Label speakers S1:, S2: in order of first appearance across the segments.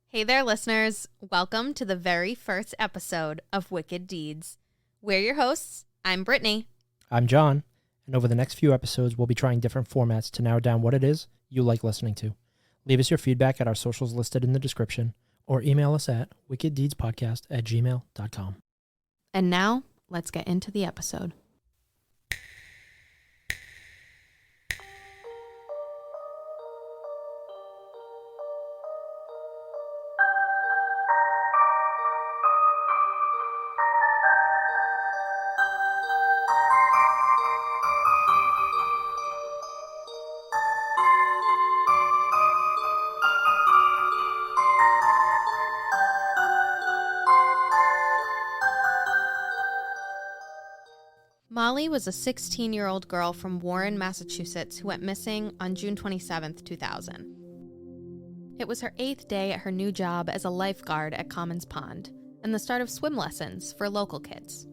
S1: Hey there, listeners. Welcome to the very first episode of Wicked Deeds. We're your hosts. I'm Brittany.
S2: I'm John, and over the next few episodes, we'll be trying different formats to narrow down what it is you like listening to. Leave us your feedback at our socials listed in the description, or email us at wickeddeedspodcast@gmail.com.
S1: And now, let's get into the episode. Molly was a 16-year-old girl from Warren, Massachusetts, who went missing on June 27, 2000. It was her 8th day at her new job as a lifeguard at Comin's Pond, and the start of swim lessons for local kids.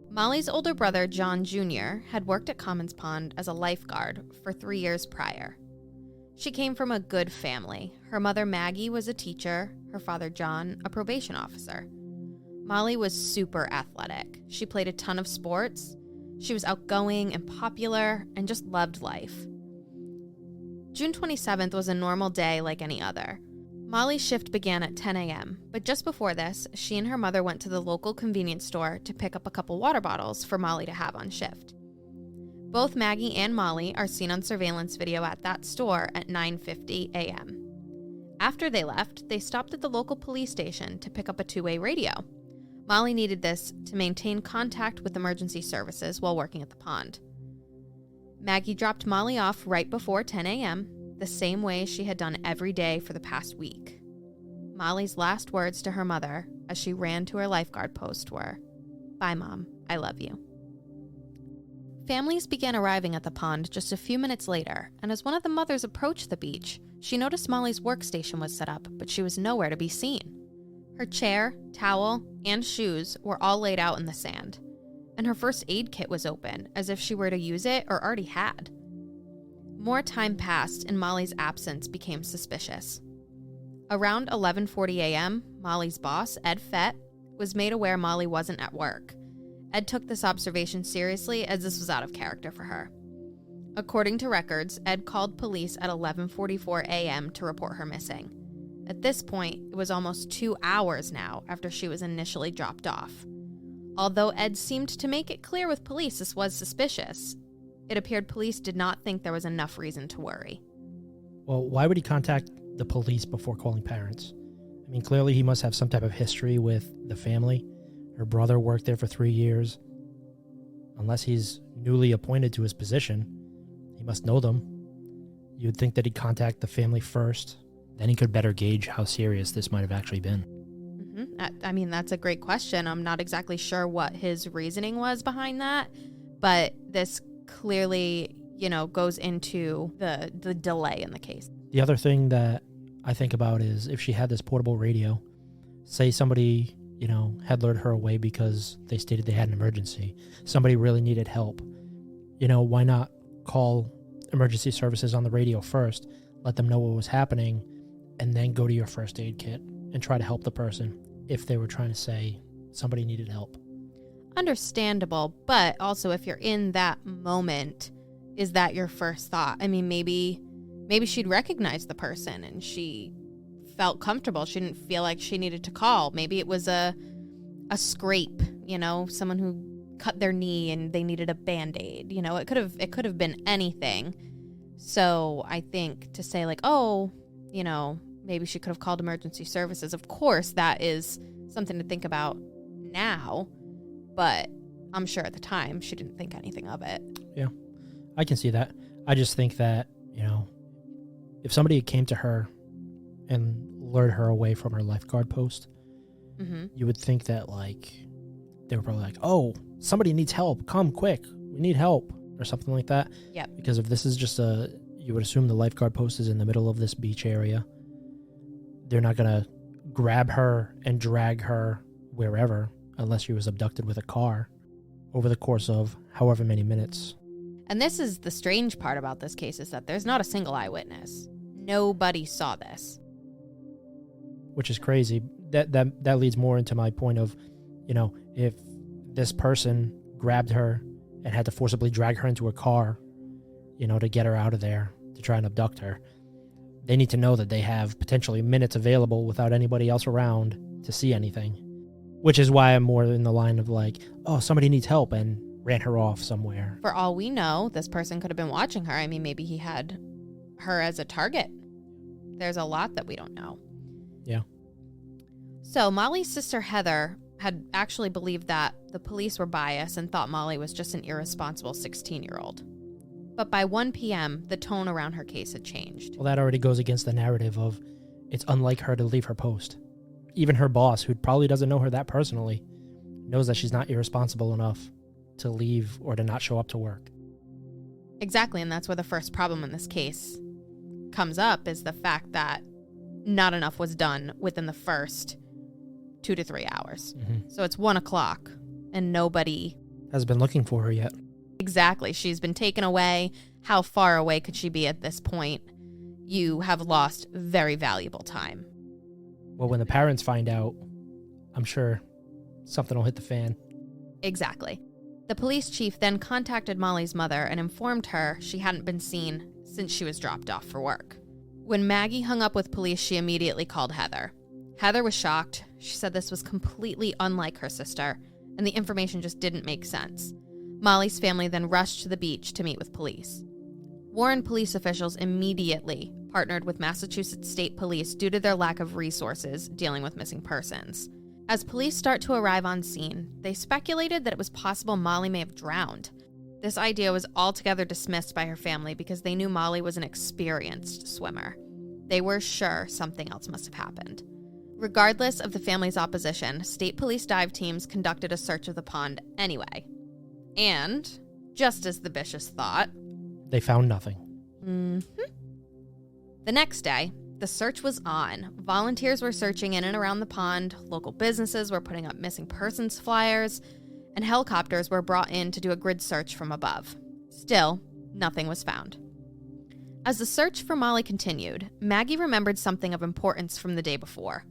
S1: Molly's older brother, John Jr., had worked at Comin's Pond as a lifeguard for 3 years prior. She came from a good family. Her mother, Maggie, was a teacher, her father, John, a probation officer. Molly was super athletic. She played a ton of sports. She was outgoing and popular and just loved life. June 27th was a normal day like any other. Molly's shift began at 10 a.m., but just before this, she and her mother went to the local convenience store to pick up a couple water bottles for Molly to have on shift. Both Maggie and Molly are seen on surveillance video at that store at 9:50 a.m. After they left, they stopped at the local police station to pick up a two-way radio. Molly needed this to maintain contact with emergency services while working at the pond. Maggie dropped Molly off right before 10 a.m., the same way she had done every day for the past week. Molly's last words to her mother as she ran to her lifeguard post were, "Bye, Mom. I love you." Families began arriving at the pond just a few minutes later, and as one of the mothers approached the beach, she noticed Molly's workstation was set up, but she was nowhere to be seen. Her chair, towel, and shoes were all laid out in the sand, and her first aid kit was open, as if she were to use it or already had. More time passed, and Molly's absence became suspicious. Around 11:40 a.m., Molly's boss, Ed Fett, was made aware Molly wasn't at work. Ed took this observation seriously, as this was out of character for her. According to records, Ed called police at 11:44 a.m. to report her missing. At this point, it was almost 2 hours now after she was initially dropped off. Although Ed seemed to make it clear with police this was suspicious, it appeared police did not think there was enough reason to worry.
S2: Well, why would he contact the police before calling parents? I mean, clearly he must have some type of history with the family. Her brother worked there for 3 years. Unless he's newly appointed to his position, he must know them. You'd think that he'd contact the family first. Then he could better gauge how serious this might have actually been.
S1: I mean, that's a great question. I'm not exactly sure what his reasoning was behind that, but this clearly, goes into the delay in the case.
S2: The other thing that I think about is if she had this portable radio, say somebody, had lured her away because they stated they had an emergency. Somebody really needed help. Why not call emergency services on the radio first, let them know what was happening, and then go to your first aid kit and try to help the person if they were trying to say somebody needed help.
S1: Understandable, but also if you're in that moment, is that your first thought? I mean, maybe she'd recognize the person and she felt comfortable. She didn't feel like she needed to call. Maybe it was a scrape, someone who cut their knee and they needed a Band-Aid. It could have been anything. So I think to say maybe she could have called emergency services. Of course, that is something to think about now, but I'm sure at the time she didn't think anything of it.
S2: Yeah, I can see that. I just think that, if somebody came to her and lured her away from her lifeguard post, you would think that, they were probably like, oh, somebody needs help. Come quick. We need help, or something like that.
S1: Yep.
S2: Because if this is just you would assume the lifeguard post is in the middle of this beach area. They're not going to grab her and drag her wherever unless she was abducted with a car over the course of however many minutes.
S1: And this is the strange part about this case, is that there's not a single eyewitness. Nobody saw this.
S2: which is crazy. That leads more into my point of, if this person grabbed her and had to forcibly drag her into a car, to get her out of there, to try and abduct her, they need to know that they have potentially minutes available without anybody else around to see anything, which is why I'm more in the line of like, oh, somebody needs help and ran her off somewhere.
S1: For all we know, this person could have been watching her. I mean, maybe he had her as a target. There's a lot that we don't know.
S2: Yeah.
S1: So Molly's sister Heather had actually believed that the police were biased and thought Molly was just an irresponsible 16-year-old. But by 1 p.m., the tone around her case had changed.
S2: Well, that already goes against the narrative of it's unlike her to leave her post. Even her boss, who probably doesn't know her that personally, knows that she's not irresponsible enough to leave or to not show up to work.
S1: Exactly, and that's where the first problem in this case comes up, is the fact that not enough was done within the first 2 to 3 hours.
S2: Mm-hmm.
S1: So it's 1 o'clock, and nobody
S2: has been looking for her yet.
S1: Exactly. She's been taken away. How far away could she be at this point? You have lost very valuable time.
S2: Well, when the parents find out, I'm sure something will hit the fan.
S1: Exactly. The police chief then contacted Molly's mother and informed her she hadn't been seen since she was dropped off for work. When Maggie hung up with police, she immediately called Heather. Heather was shocked. She said this was completely unlike her sister, and the information just didn't make sense. Molly's family then rushed to the beach to meet with police. Warren police officials immediately partnered with Massachusetts State Police due to their lack of resources dealing with missing persons. As police start to arrive on scene, they speculated that it was possible Molly may have drowned. This idea was altogether dismissed by her family because they knew Molly was an experienced swimmer. They were sure something else must have happened. Regardless of the family's opposition, state police dive teams conducted a search of the pond anyway. And, just as the Bishes thought,
S2: they found nothing.
S1: Mm-hmm. The next day, the search was on. Volunteers were searching in and around the pond, local businesses were putting up missing persons flyers, and helicopters were brought in to do a grid search from above. Still, nothing was found. As the search for Molly continued, Maggie remembered something of importance from the day before.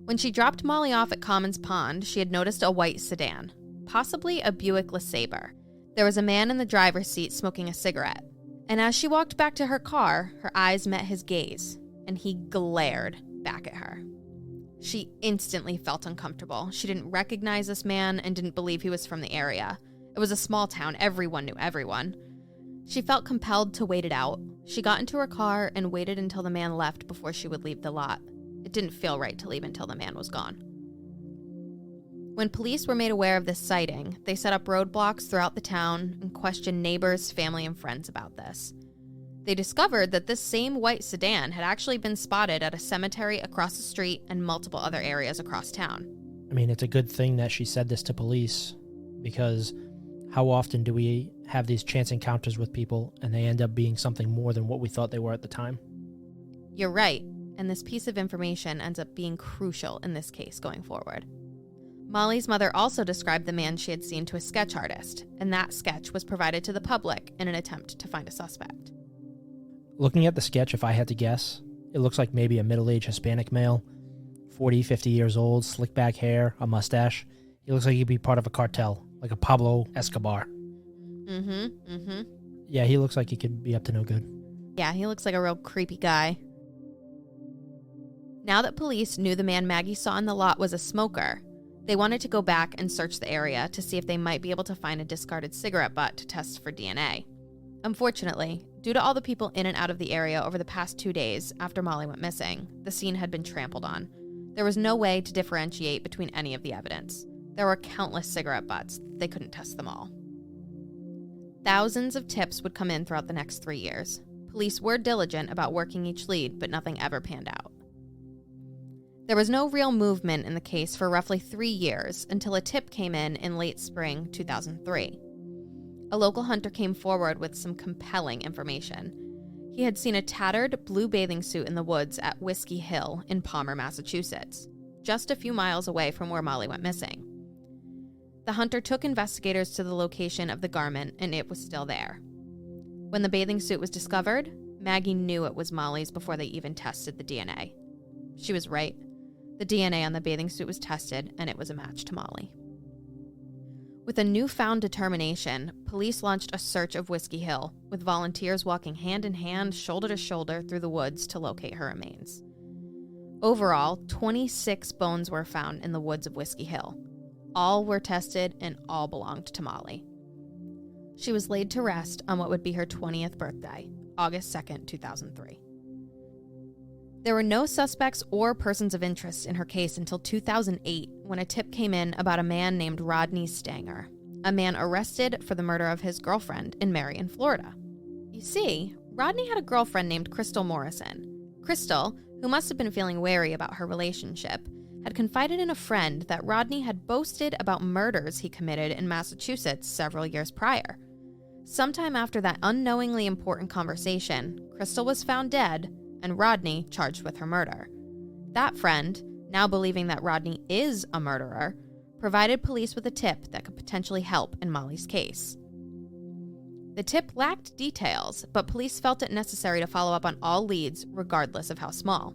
S1: When she dropped Molly off at Comin's Pond, she had noticed a white sedan, possibly a Buick LeSabre. There was a man in the driver's seat smoking a cigarette, and as she walked back to her car, her eyes met his gaze, and he glared back at her. She instantly felt uncomfortable. She didn't recognize this man and didn't believe he was from the area. It was a small town. Everyone knew everyone. She felt compelled to wait it out. She got into her car and waited until the man left before she would leave the lot. It didn't feel right to leave until the man was gone. When police were made aware of this sighting, they set up roadblocks throughout the town and questioned neighbors, family, and friends about this. They discovered that this same white sedan had actually been spotted at a cemetery across the street and multiple other areas across town.
S2: I mean, it's a good thing that she said this to police, because how often do we have these chance encounters with people and they end up being something more than what we thought they were at the time?
S1: You're right, and this piece of information ends up being crucial in this case going forward. Molly's mother also described the man she had seen to a sketch artist, and that sketch was provided to the public in an attempt to find a suspect.
S2: Looking at the sketch, if I had to guess, it looks like maybe a middle-aged Hispanic male, 40, 50 years old, slick back hair, a mustache. He looks like he'd be part of a cartel, like a Pablo Escobar. Yeah, he looks like he could be up to no good.
S1: Yeah, he looks like a real creepy guy. Now that police knew the man Maggie saw in the lot was a smoker, they wanted to go back and search the area to see if they might be able to find a discarded cigarette butt to test for DNA. Unfortunately, due to all the people in and out of the area over the past 2 days after Molly went missing, the scene had been trampled on. There was no way to differentiate between any of the evidence. There were countless cigarette butts. They couldn't test them all. Thousands of tips would come in throughout the next 3 years. Police were diligent about working each lead, but nothing ever panned out. There was no real movement in the case for roughly 3 years until a tip came in late spring 2003. A local hunter came forward with some compelling information. He had seen a tattered blue bathing suit in the woods at Whiskey Hill in Palmer, Massachusetts, just a few miles away from where Molly went missing. The hunter took investigators to the location of the garment, and it was still there. When the bathing suit was discovered, Maggie knew it was Molly's before they even tested the DNA. She was right. The DNA on the bathing suit was tested, and it was a match to Molly. With a newfound determination, police launched a search of Whiskey Hill, with volunteers walking hand in hand, shoulder to shoulder through the woods to locate her remains. Overall, 26 bones were found in the woods of Whiskey Hill. All were tested and all belonged to Molly. She was laid to rest on what would be her 20th birthday, August 2nd, 2003. There were no suspects or persons of interest in her case until 2008, when a tip came in about a man named Rodney Stanger, a man arrested for the murder of his girlfriend in Marion, Florida. You see, Rodney had a girlfriend named Crystal Morrison. Crystal, who must have been feeling wary about her relationship, had confided in a friend that Rodney had boasted about murders he committed in Massachusetts several years prior. Sometime after that unknowingly important conversation, Crystal was found dead, and Rodney charged with her murder. That friend, now believing that Rodney is a murderer, provided police with a tip that could potentially help in Molly's case. The tip lacked details, but police felt it necessary to follow up on all leads, regardless of how small.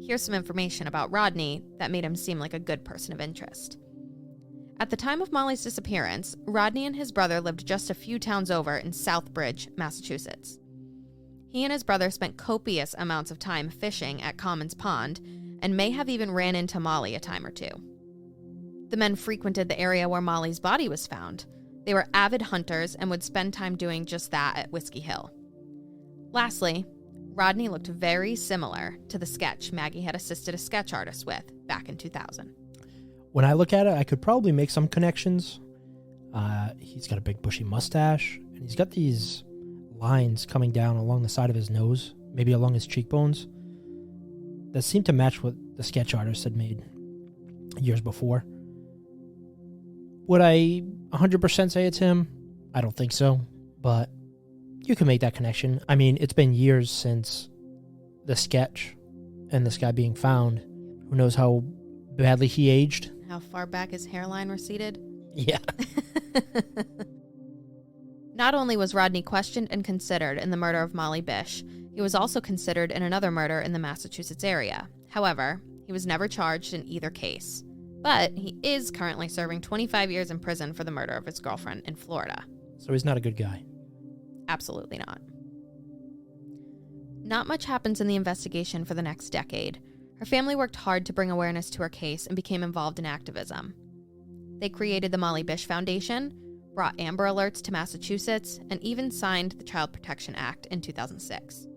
S1: Here's some information about Rodney that made him seem like a good person of interest. At the time of Molly's disappearance, Rodney and his brother lived just a few towns over in Southbridge, Massachusetts. He and his brother spent copious amounts of time fishing at Comin's Pond and may have even ran into Molly a time or two. The men frequented the area where Molly's body was found. They were avid hunters and would spend time doing just that at Whiskey Hill. Lastly, Rodney looked very similar to the sketch Maggie had assisted a sketch artist with back in 2000.
S2: When I look at it, I could probably make some connections. He's got a big bushy mustache, and he's got these lines coming down along the side of his nose, maybe along his cheekbones, that seem to match what the sketch artist had made years before. Would I 100% say it's him? I don't think so, but you can make that connection. I mean, it's been years since the sketch and this guy being found. Who knows how badly he aged?
S1: How far back his hairline receded?
S2: Yeah.
S1: Not only was Rodney questioned and considered in the murder of Molly Bish, he was also considered in another murder in the Massachusetts area. However, he was never charged in either case. But he is currently serving 25 years in prison for the murder of his girlfriend in Florida.
S2: So he's not a good guy.
S1: Absolutely not. Not much happens in the investigation for the next decade. Her family worked hard to bring awareness to her case and became involved in activism. They created the Molly Bish Foundation, brought Amber Alerts to Massachusetts, and even signed the Child Protection Act in 2006.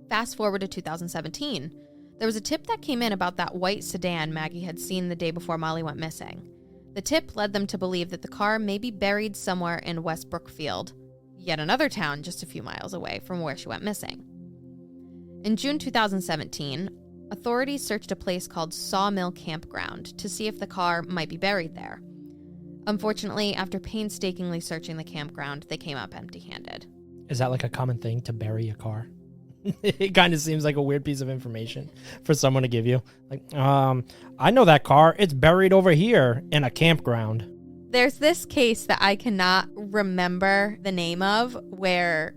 S1: Fast forward to 2017, there was a tip that came in about that white sedan Maggie had seen the day before Molly went missing. The tip led them to believe that the car may be buried somewhere in West Brookfield, yet another town just a few miles away from where she went missing. In June 2017, authorities searched a place called Sawmill Campground to see if the car might be buried there. Unfortunately, after painstakingly searching the campground, they came up empty-handed.
S2: Is that like a common thing to bury a car? It kind of seems like a weird piece of information for someone to give you. Like, I know that car. It's buried over here in a campground.
S1: There's this case that I cannot remember the name of where,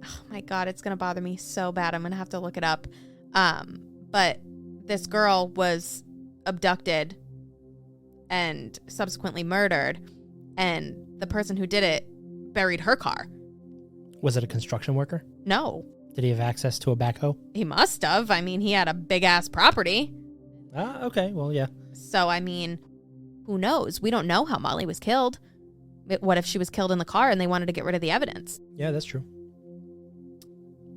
S1: oh my God, it's going to bother me so bad. I'm going to have to look it up. But this girl was abducted and subsequently murdered, and the person who did it buried her car.
S2: Was it a construction worker?
S1: No.
S2: Did he have access to a backhoe?
S1: He must have. I mean, he had a big-ass property.
S2: Okay. Well, yeah.
S1: So, I mean, who knows? We don't know how Molly was killed. What if she was killed in the car and they wanted to get rid of the evidence?
S2: Yeah, that's true.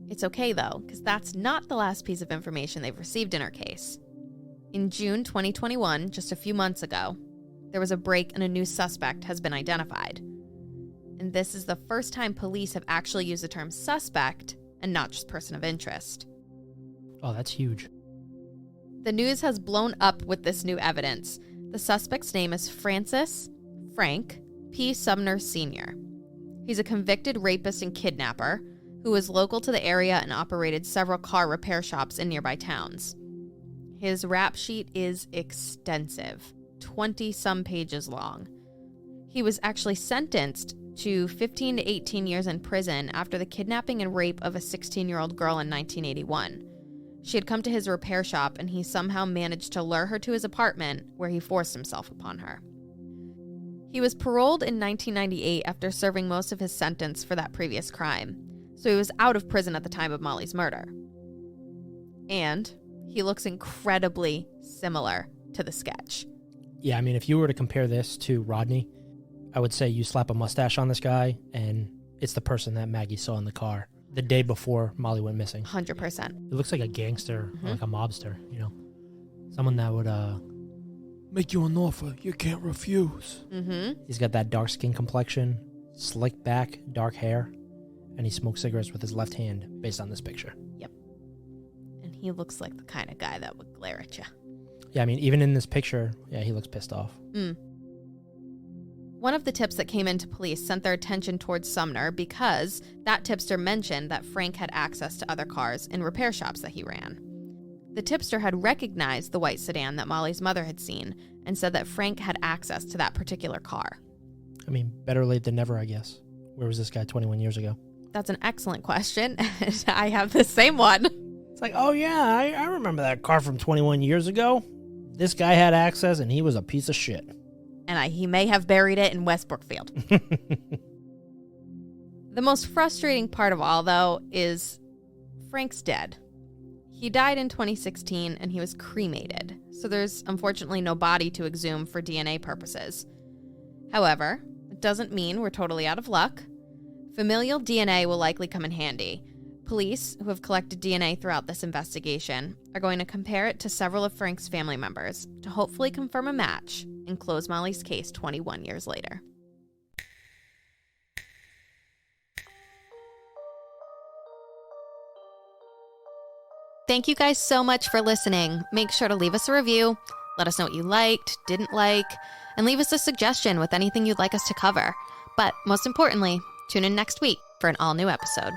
S1: It's okay, though, because that's not the last piece of information they've received in her case. In June 2021, just a few months ago, there was a break and a new suspect has been identified. And this is the first time police have actually used the term suspect and not just person of interest.
S2: Oh, that's huge.
S1: The news has blown up with this new evidence. The suspect's name is Frank P. Sumner Sr. He's a convicted rapist and kidnapper who was local to the area and operated several car repair shops in nearby towns. His rap sheet is extensive, 20-some pages long. He was actually sentenced to 15 to 18 years in prison after the kidnapping and rape of a 16-year-old girl in 1981. She had come to his repair shop and he somehow managed to lure her to his apartment where he forced himself upon her. He was paroled in 1998 after serving most of his sentence for that previous crime, so he was out of prison at the time of Molly's murder. And he looks incredibly similar to the sketch.
S2: Yeah, I mean, if you were to compare this to Rodney, I would say you slap a mustache on this guy and it's the person that Maggie saw in the car the day before Molly went missing.
S1: 100%.
S2: It looks like a gangster, or like a mobster, you know? Someone that would make you an offer you can't refuse. He's got that dark skin complexion, slick back, dark hair, and he smokes cigarettes with his left hand based on this picture.
S1: Yep. And he looks like the kind of guy that would glare at you.
S2: Yeah, I mean, even in this picture, yeah, he looks pissed off.
S1: One of the tips that came into police sent their attention towards Sumner because that tipster mentioned that Frank had access to other cars in repair shops that he ran. The tipster had recognized the white sedan that Molly's mother had seen and said that Frank had access to that particular car.
S2: I mean, better late than never, I guess. Where was this guy 21 years ago?
S1: That's an excellent question. I have the same one.
S2: It's like, oh yeah, I remember that car from 21 years ago. This guy had access and he was a piece of shit.
S1: And he may have buried it in West Brookfield. The most frustrating part of all, though, is Frank's dead. He died in 2016 and he was cremated, so there's unfortunately no body to exhume for DNA purposes. However, it doesn't mean we're totally out of luck. Familial DNA will likely come in handy. Police, who have collected DNA throughout this investigation, are going to compare it to several of Frank's family members to hopefully confirm a match and close Molly's case 21 years later. Thank you guys so much for listening. Make sure to leave us a review, let us know what you liked, didn't like, and leave us a suggestion with anything you'd like us to cover. But most importantly, tune in next week for an all-new episode.